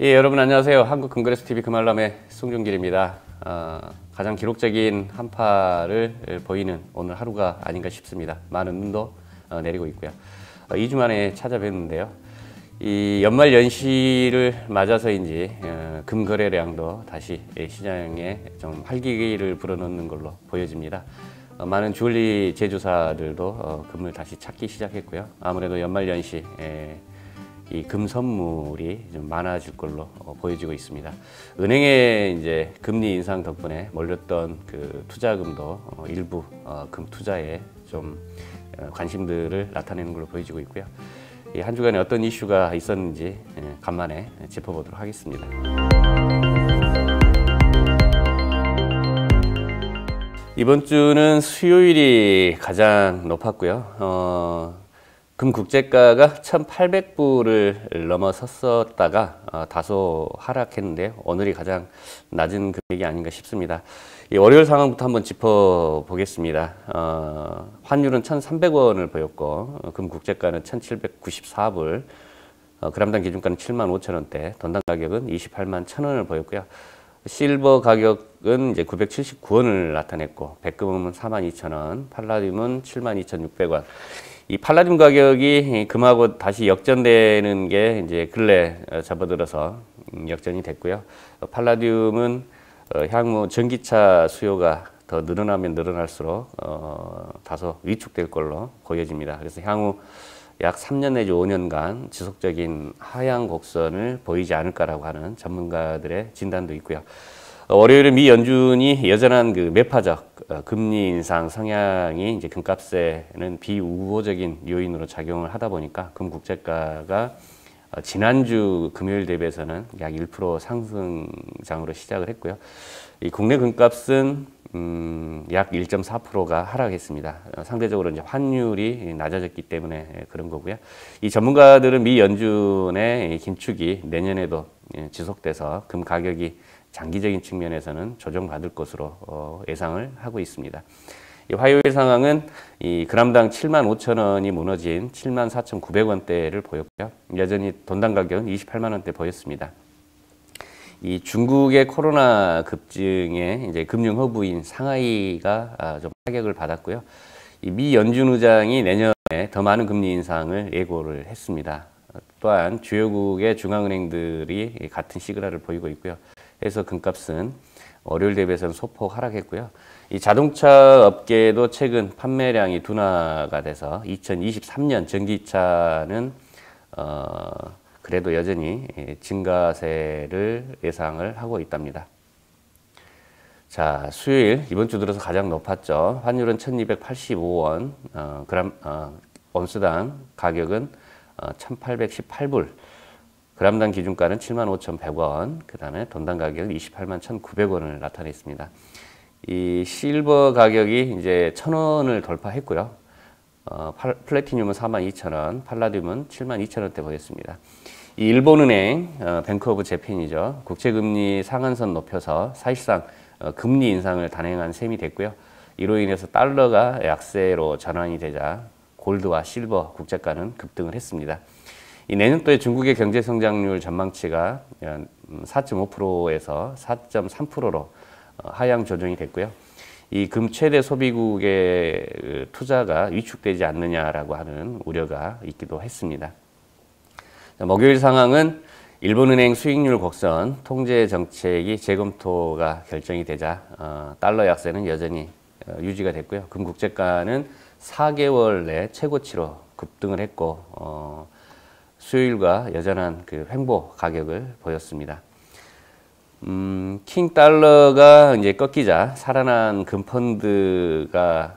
예, 여러분 안녕하세요. 한국금거래소TV 금알람의 송종길입니다. 가장 기록적인 한파를 보이는 오늘 하루가 아닌가 싶습니다. 많은 눈도 내리고 있고요. 2주 만에 찾아뵙는데요. 이 연말 연시를 맞아서인지 금거래량도 다시 시장에 좀 활기를 불어넣는 걸로 보여집니다. 많은 주얼리 제조사들도 금을 다시 찾기 시작했고요. 아무래도 연말 연시 이 금 선물이 좀 많아질 걸로 보여지고 있습니다. 은행의 이제 금리 인상 덕분에 몰렸던 그 투자금도 일부 금 투자에 좀 관심들을 나타내는 걸로 보여지고 있고요. 이 한 주간에 어떤 이슈가 있었는지 간만에 짚어보도록 하겠습니다. 이번 주는 수요일이 가장 높았고요. 금 국제가가 1,800불을 넘어섰었다가 다소 하락했는데요. 오늘이 가장 낮은 금액이 아닌가 싶습니다. 이 월요일 상황부터 한번 짚어보겠습니다. 환율은 1,300원을 보였고 금 국제가는 1,794불, 그람당 기준가는 75,000원대, 돈당 가격은 28만 1,000원을 보였고요. 실버 가격은 이제 979원을 나타냈고 백금은 42,000원, 팔라듐은 72,600원. 이 팔라듐 가격이 금하고 다시 역전되는 게 이제 근래 접어들어서 역전이 됐고요. 팔라듐은 향후 전기차 수요가 더 늘어나면 늘어날수록 다소 위축될 걸로 보여집니다. 그래서 향후 약 3년 내지 5년간 지속적인 하향 곡선을 보이지 않을까라고 하는 전문가들의 진단도 있고요. 월요일에 미 연준이 여전한 그 매파적 금리 인상 성향이 이제 금값에는 비우호적인 요인으로 작용을 하다 보니까 금 국제가가 지난주 금요일 대비해서는 약 1% 상승장으로 시작을 했고요. 이 국내 금값은 약 1.4%가 하락했습니다. 상대적으로 이제 환율이 낮아졌기 때문에 그런 거고요. 이 전문가들은 미 연준의 긴축이 내년에도 지속돼서 금 가격이 장기적인 측면에서는 조정받을 것으로 예상을 하고 있습니다. 이 화요일 상황은 이 그람당 75,000원이 무너진 74,900원대를 보였고요. 여전히 돈당 가격은 28만원대 보였습니다. 이 중국의 코로나 급증에 이제 금융 허브인 상하이가 좀 타격을 받았고요. 이 미 연준 의장이 내년에 더 많은 금리 인상을 예고를 했습니다. 또한 주요국의 중앙은행들이 같은 시그널을 보이고 있고요. 그래서 금값은 월요일 대비해서는 소폭 하락했고요. 이 자동차 업계도 최근 판매량이 둔화가 돼서 2023년 전기차는 그래도 여전히 증가세를 예상을 하고 있답니다. 자, 수요일 이번 주 들어서 가장 높았죠. 환율은 1,285원, 온스당 가격은 1,818불, 그람당 기준가는 75,100원, 그 다음에 돈당 가격은 28만 1,900원을 나타냈습니다. 이 실버 가격이 이제 1,000원을 돌파했고요. 플래티늄은 42,000원, 팔라듐은 72,000원대 보였습니다. 이 일본은행, 뱅크 오브 재팬이죠. 국채금리 상한선 높여서 사실상 금리 인상을 단행한 셈이 됐고요. 이로 인해서 달러가 약세로 전환이 되자 골드와 실버 국제가는 급등을 했습니다. 이 내년도에 중국의 경제 성장률 전망치가 4.5%에서 4.3%로 하향 조정이 됐고요. 이 금 최대 소비국의 투자가 위축되지 않느냐라고 하는 우려가 있기도 했습니다. 목요일 상황은 일본은행 수익률 곡선 통제 정책이 재검토가 결정이 되자 달러 약세는 여전히 유지가 됐고요. 금 국제가는 4개월 내 최고치로 급등을 했고 수요일과 여전한 그 횡보 가격을 보였습니다. 킹 달러가 이제 꺾이자 살아난 금 펀드가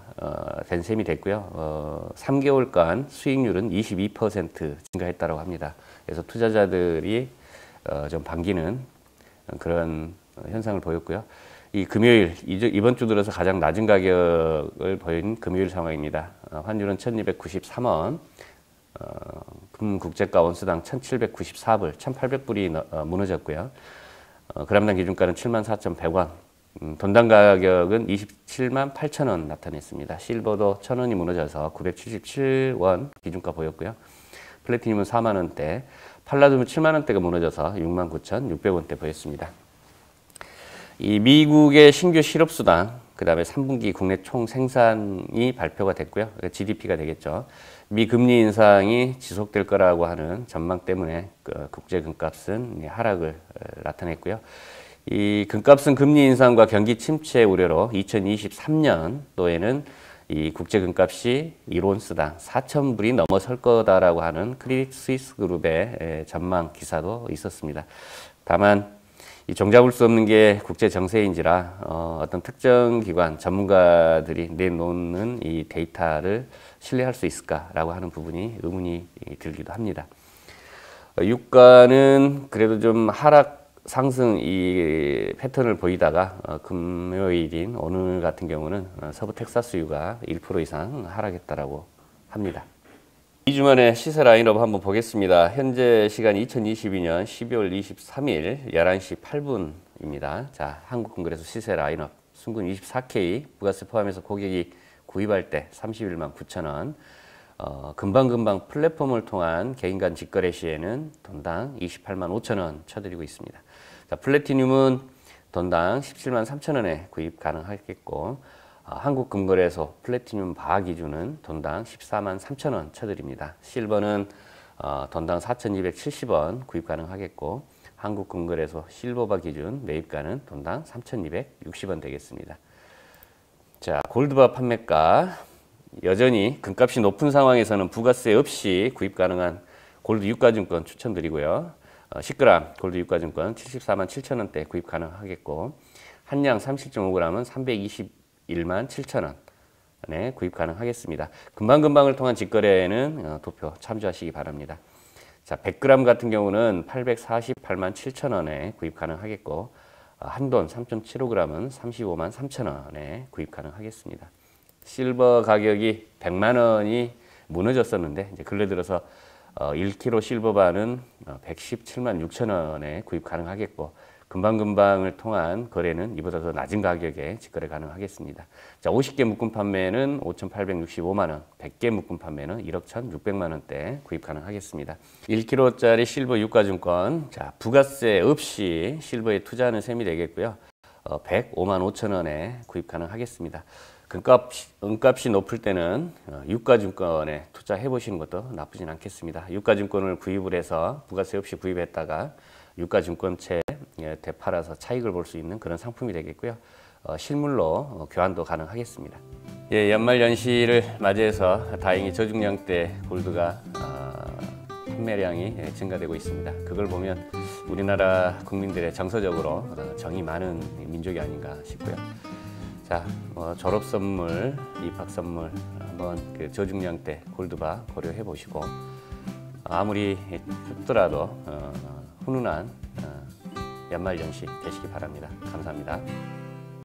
된 셈이 됐고요. 3개월간 수익률은 22% 증가했다고 합니다. 그래서 투자자들이 좀 반기는 그런 현상을 보였고요. 이 금요일, 이번 주 들어서 가장 낮은 가격을 보인 금요일 상황입니다. 환율은 1,293원, 금 국제가 온스당 1,794불, 1,800불이 무너졌고요. 그람당 기준가는 74,100원, 돈당 가격은 27만 8천원 나타냈습니다. 실버도 1,000원이 무너져서 977원 기준가 보였고요. 플래티늄은 4만원대, 팔라듐은 7만 원대가 무너져서 69,600원대 보였습니다. 이 미국의 신규 실업수당, 그 다음에 3분기 국내 총 생산이 발표가 됐고요. GDP가 되겠죠. 미 금리 인상이 지속될 거라고 하는 전망 때문에 국제 금값은 하락을 나타냈고요. 이 금값은 금리 인상과 경기 침체 우려로 2023년도에는 이 국제 금값이 1온스당 4,000불이 넘어설 거다라고 하는 크레딧 스위스 그룹의 전망 기사도 있었습니다. 다만 이 종잡을 수 없는 게 국제 정세인지라 어떤 특정 기관 전문가들이 내놓는 이 데이터를 신뢰할 수 있을까라고 하는 부분이 의문이 들기도 합니다. 유가는 그래도 좀 하락 상승 이 패턴을 보이다가 금요일인 오늘 같은 경우는 서부 텍사스유가 1% 이상 하락했다라고 합니다. 2주 만에 시세 라인업 한번 보겠습니다. 현재 시간이 2022년 12월 23일 11시 8분입니다. 자, 한국금거래소 시세 라인업 순금 24K 부가세 포함해서 고객이 구입할 때 31만 9천원, 금방금방 플랫폼을 통한 개인 간 직거래 시에는 돈당 28만 5천원 쳐드리고 있습니다. 자, 플래티늄은 돈당 17만 3천원에 구입 가능하겠고, 한국금거래소 플래티늄 바하 기준은 돈당 14만 3천원 쳐드립니다. 실버는 돈당 4,270원 구입 가능하겠고, 한국금거래소 실버바 기준 매입가는 돈당 3,260원 되겠습니다. 자, 골드바 판매가 여전히 금값이 높은 상황에서는 부가세 없이 구입 가능한 골드 유가증권 추천드리고요. 10g 골드 유가증권 74만 7천원대 구입 가능하겠고, 한양 37.5g은 321만 7천원에 구입 가능하겠습니다. 금방금방을 통한 직거래에는 도표 참조하시기 바랍니다. 자, 100g 같은 경우는 848만 7천원에 구입 가능하겠고, 한돈 3.75g은 35만 3천원에 구입 가능하겠습니다. 실버 가격이 100만 원이 무너졌었는데 이제 근래 들어서 1kg 실버바는 117만 6천 원에 구입 가능하겠고, 금방금방을 통한 거래는 이보다 더 낮은 가격에 직거래 가능하겠습니다. 자, 50개 묶음 판매는 5,865만 원, 100개 묶음 판매는 1억 1,600만 원대 구입 가능하겠습니다. 1kg짜리 실버 유가증권, 자, 부가세 없이 실버에 투자하는 셈이 되겠고요. 105만 5천 원에 구입 가능하겠습니다. 은값이 높을 때는 유가증권에 투자해 보시는 것도 나쁘진 않겠습니다. 유가증권을 구입을 해서 부가세 없이 구입했다가 유가증권채 되팔아서 차익을 볼 수 있는 그런 상품이 되겠고요. 실물로 교환도 가능하겠습니다. 예, 연말 연시를 맞이해서 다행히 저중량 대 골드가 판매량이 증가되고 있습니다. 그걸 보면 우리나라 국민들의 정서적으로 정이 많은 민족이 아닌가 싶고요. 자, 졸업 선물, 입학 선물 한번 그 저중량 대 골드바 고려해 보시고, 아무리 춥더라도 훈훈한 연말 연시 되시기 바랍니다. 감사합니다.